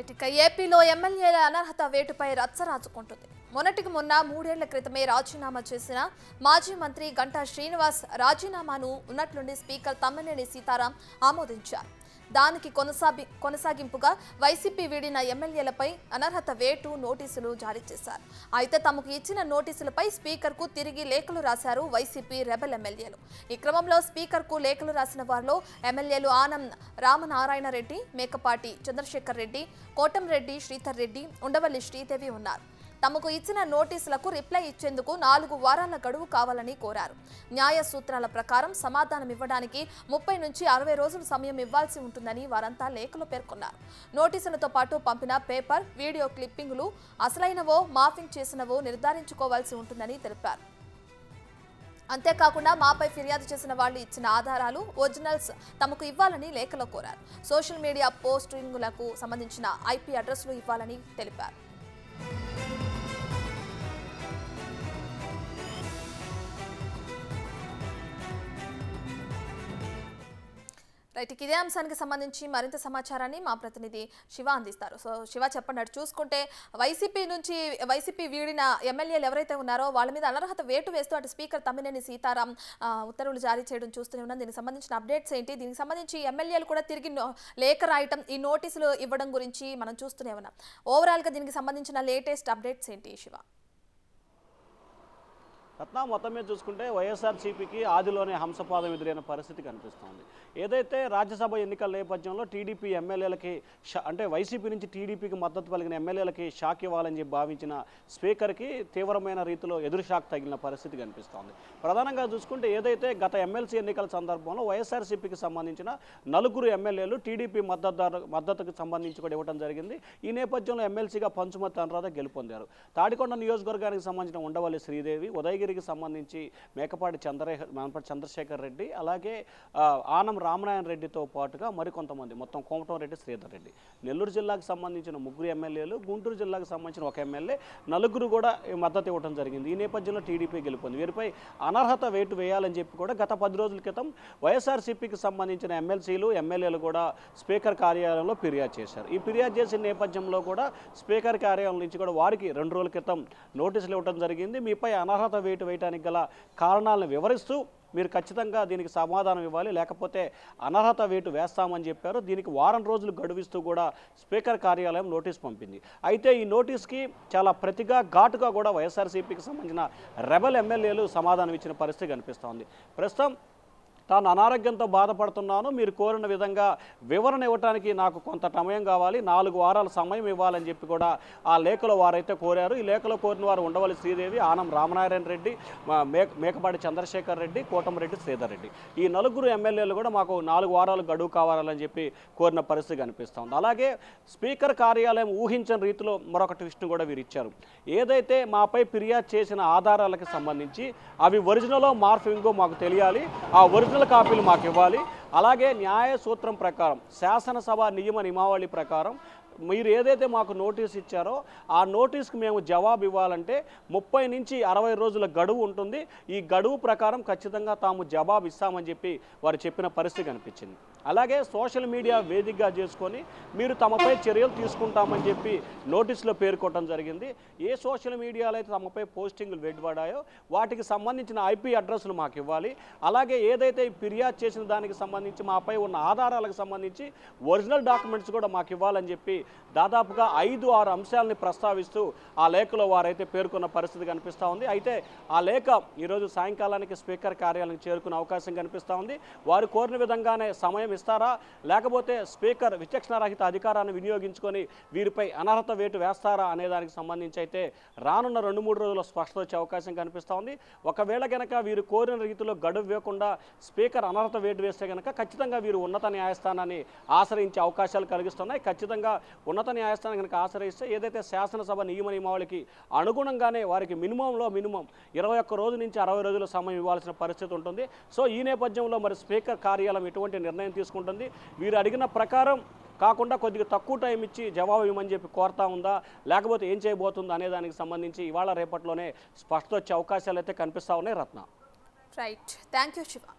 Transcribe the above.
Right ఇక ఏపీలో ఎమ్మెల్యేల అనర్హత వేటుపై రచ్చ రాజుకుంటుంది. మొన్నటికి మొన్న 3 ఏళ్ల క్రితమే రాజీనామా చేసిన మాజీ మంత్రి గంటా శ్రీనివాస్ రాజీనామాను ఉన్నట్లుండి స్పీకర్ తమ్మినేని సీతారాం ఆమోదించారు. దానికి కొనసాగింపుగా వైసీపీ వీడిన ఎమ్మెల్యేలపై అనర్హత వేటు నోటీసులు జారీ చేశారు. అయితే తమకు ఇచ్చిన నోటీసులపై స్పీకర్కు తిరిగి లేఖలు రాశారు వైసీపీ రెబెల్ ఎమ్మెల్యేలు. ఈ క్రమంలో స్పీకర్కు లేఖలు రాసిన వారిలో ఎమ్మెల్యేలు ఆనం రామనారాయణ రెడ్డి, మేకపాటి చంద్రశేఖర్ రెడ్డి, కోటంరెడ్డి శ్రీధర్ రెడ్డి, ఉండవల్లి శ్రీదేవి ఉన్నారు. తమకు ఇచ్చిన నోటీసులకు రిప్లై ఇచ్చేందుకు 4 వారాల గడువు కావాలని కోరారు. న్యాయ సూత్రాల ప్రకారం సమాధానం ఇవ్వడానికి 30 నుంచి 60 రోజులు సమయం ఇవ్వాల్సి ఉంటుందని వారంతా లేఖలో పేర్కొన్నారు. నోటీసులతో పాటు పంపిన పేపర్, వీడియో క్లిప్పింగులు అసలైనవో మాఫింగ్ చేసినవో నిర్ధారించుకోవాల్సి ఉంటుందని తెలిపారు. అంతేకాకుండా మాపై ఫిర్యాదు చేసిన వాళ్ళు ఇచ్చిన ఆధారాలు, ఒరిజినల్స్ తమకు ఇవ్వాలని లేఖలో కోరారు. సోషల్ మీడియా పోస్టింగులకు సంబంధించిన IP అడ్రస్లు ఇవ్వాలని తెలిపారు. రైట్ ఇదే అంశానికి సంబంధించి మరింత సమాచారాన్ని మా ప్రతినిధి శివ అందిస్తారు. సో శివ చెప్పండి, చూసుకుంటే వైసీపీ వీడిన ఎమ్మెల్యేలు ఎవరైతే ఉన్నారో వాళ్ళ మీద అనర్హత వేటు వేస్తూ అటు స్పీకర్ తమ్మినేని సీతారాం ఉత్తర్వులు జారీ చేయడం చూస్తూనే ఉన్నాం. దీనికి సంబంధించిన అప్డేట్స్ ఏంటి? దీనికి సంబంధించి ఎమ్మెల్యేలు కూడా తిరిగి లేఖ రాయటం, ఈ నోటీసులు ఇవ్వడం గురించి మనం చూస్తూనే ఉన్నాం. ఓవరాల్గా దీనికి సంబంధించిన లేటెస్ట్ అప్డేట్స్ ఏంటి శివ? రత్న, మొత్తం మీద చూసుకుంటే వైఎస్ఆర్సీపీకి ఆదిలోనే హంసపాదం ఎదురైన పరిస్థితి కనిపిస్తోంది. ఏదైతే రాజ్యసభ ఎన్నికల నేపథ్యంలో టీడీపీ ఎమ్మెల్యేలకి అంటే వైసీపీ నుంచి టీడీపీకి మద్దతు పలికిన ఎమ్మెల్యేలకి షాక్ ఇవ్వాలని చెప్పి భావించిన స్పీకర్కి తీవ్రమైన రీతిలో ఎదురు షాక్ తగిలిన పరిస్థితి కనిపిస్తోంది. ప్రధానంగా చూసుకుంటే ఏదైతే గత ఎమ్మెల్సీ ఎన్నికల సందర్భంలో వైఎస్ఆర్సీపీకి సంబంధించిన 4 ఎమ్మెల్యేలు టీడీపీ మద్దతుకు సంబంధించి కూడా ఇవ్వడం జరిగింది. ఈ నేపథ్యంలో ఎమ్మెల్సీగా పంచుమతి అనురాధ గెలుపొందారు. తాడికొండ నియోజకవర్గానికి సంబంధించిన ఉండవల్లి శ్రీదేవి, ఉదయగిరి సంబంధించి మేకపాటి చంద్రశేఖర్ రెడ్డి, అలాగే ఆనం రామనారాయణ రెడ్డితో పాటుగా మరికొంతమంది, మొత్తం కోమటంరెడ్డి, శ్రీధర్ రెడ్డి, నెల్లూరు జిల్లాకు సంబంధించిన 3 ఎమ్మెల్యేలు, గుంటూరు జిల్లాకు సంబంధించిన 1 ఎమ్మెల్యే, 4 కూడా మద్దతు ఇవ్వడం జరిగింది. ఈ నేపథ్యంలో టీడీపీ గెలుపొంది. వీరిపై అనర్హత వేటు వేయాలని చెప్పి కూడా గత 10 రోజుల క్రితం వైఎస్ఆర్సీపీకి సంబంధించిన ఎమ్మెల్సీలు, ఎమ్మెల్యేలు కూడా స్పీకర్ కార్యాలయంలో ఫిర్యాదు చేశారు. ఈ ఫిర్యాదు చేసిన నేపథ్యంలో కూడా స్పీకర్ కార్యాలయం నుంచి కూడా వారికి 2 రోజుల క్రితం నోటీసులు ఇవ్వడం జరిగింది. మీపై అనర్హత వేటు వేయడానికి గల కారణాలను వివరిస్తూ మీరు ఖచ్చితంగా దీనికి సమాధానం ఇవ్వాలి, లేకపోతే అనర్హత వేటు వేస్తామని చెప్పారు. దీనికి వారం రోజులు గడువిస్తూ కూడా స్పీకర్ కార్యాలయం నోటీస్ పంపింది. అయితే ఈ నోటీస్కి చాలా ప్రతిగా ఘాటుగా కూడా వైఎస్ఆర్సీపీకి సంబంధించిన రెబెల్ ఎమ్మెల్యేలు సమాధానం ఇచ్చిన పరిస్థితి కనిపిస్తోంది. ప్రస్తుతం తాను అనారోగ్యంతో బాధపడుతున్నాను, మీరు కోరిన విధంగా వివరణ ఇవ్వడానికి నాకు కొంత సమయం కావాలి, 4 వారాల సమయం ఇవ్వాలని చెప్పి కూడా ఆ లేఖలో వారైతే కోరారు. ఈ లేఖలో కోరిన వారు ఉండవల్లి శ్రీదేవి, ఆనం రామనారాయణ రెడ్డి, మేకపాటి చంద్రశేఖర్ రెడ్డి, కోటంరెడ్డి, శ్రీధర్ రెడ్డి, ఈ 4 ఎమ్మెల్యేలు కూడా మాకు 4 వారాలు గడువు కావాలని చెప్పి కోరిన పరిస్థితి కనిపిస్తోంది. అలాగే స్పీకర్ కార్యాలయం ఊహించని రీతిలో మరొక ట్విస్ట్ను కూడా వీరు ఇచ్చారు. ఏదైతే మాపై ఫిర్యాదు చేసిన ఆధారాలకు సంబంధించి అవి ఒరిజినలో మార్ఫింగో మాకు తెలియాలి, ఆ ఒరిజినల్ కాపీలు మాకు ఇవ్వాలి. అలాగే న్యాయ సూత్రం ప్రకారం, శాసనసభ నియమావళి ప్రకారం మీరు ఏదైతే మాకు నోటీస్ ఇచ్చారో ఆ నోటీస్కి మేము జవాబు ఇవ్వాలంటే 30 నుంచి 60 రోజుల గడువు ఉంటుంది. ఈ గడువు ప్రకారం ఖచ్చితంగా తాము జవాబు ఇస్తామని చెప్పి వారు చెప్పిన పరిస్థితి కనిపించింది. అలాగే సోషల్ మీడియా వేదికగా చేసుకొని మీరు తమపై చర్యలు తీసుకుంటామని చెప్పి నోటీసులో పేర్కొనడం జరిగింది. ఏ సోషల్ మీడియాలో అయితే తమపై పోస్టింగ్లు వెలువడాయో వాటికి సంబంధించిన IP అడ్రస్లు మాకు ఇవ్వాలి. అలాగే ఏదైతే ఫిర్యాదు చేసిన దానికి సంబంధించి మాపై ఉన్న ఆధారాలకు సంబంధించి ఒరిజినల్ డాక్యుమెంట్స్ కూడా మాకు ఇవ్వాలని చెప్పి దాదాపుగా 5-6 అంశాలని ప్రస్తావిస్తూ ఆ లేఖలో వారైతే పేర్కొన్న పరిస్థితి కనిపిస్తూ ఉంది. అయితే ఆ లేఖ ఈరోజు సాయంకాలానికి స్పీకర్ కార్యాలయానికి చేరుకునే అవకాశం కనిపిస్తూ ఉంది. వారు కోరిన విధంగానే సమయం ఇస్తారా, లేకపోతే స్పీకర్ విచక్షణారహిత అధికారాన్ని వినియోగించుకొని వీరిపై అనర్హత వేటు వేస్తారా అనే దానికి సంబంధించి అయితే రానున్న 2-3 రోజుల్లో స్పష్టత వచ్చే అవకాశం కనిపిస్తూ ఉంది. ఒకవేళ కనుక వీరు కోరిన రీతిలో గడువు ఇవ్వకుండా స్పీకర్ అనర్హత వేటు వేస్తే కనుక ఖచ్చితంగా వీరు ఉన్నత న్యాయస్థానాన్ని ఆశ్రయించే అవకాశాలు కలిగిస్తున్నాయి. ఖచ్చితంగా ఉన్నత న్యాయస్థానం కనుక ఆశ్రయిస్తే ఏదైతే శాసనసభ నియమావళికి అనుగుణంగానే వారికి మినిమం 21 రోజు నుంచి 60 రోజుల సమయం ఇవ్వాల్సిన పరిస్థితి ఉంటుంది. సో ఈ నేపథ్యంలో మరి స్పీకర్ కార్యాలయం ఎటువంటి నిర్ణయం తీసుకుంటుంది, వీరు అడిగిన ప్రకారం కాకుండా కొద్దిగా తక్కువ టైం ఇచ్చి జవాబు ఇవ్వమని చెప్పి కోరుతా ఉందా, లేకపోతే ఏం చేయబోతుందా అనే దానికి సంబంధించి ఇవాళ రేపట్లోనే స్పష్టత వచ్చే అవకాశాలు అయితే కనిపిస్తూ ఉన్నాయి. Ratna. Right, thank you Shiva.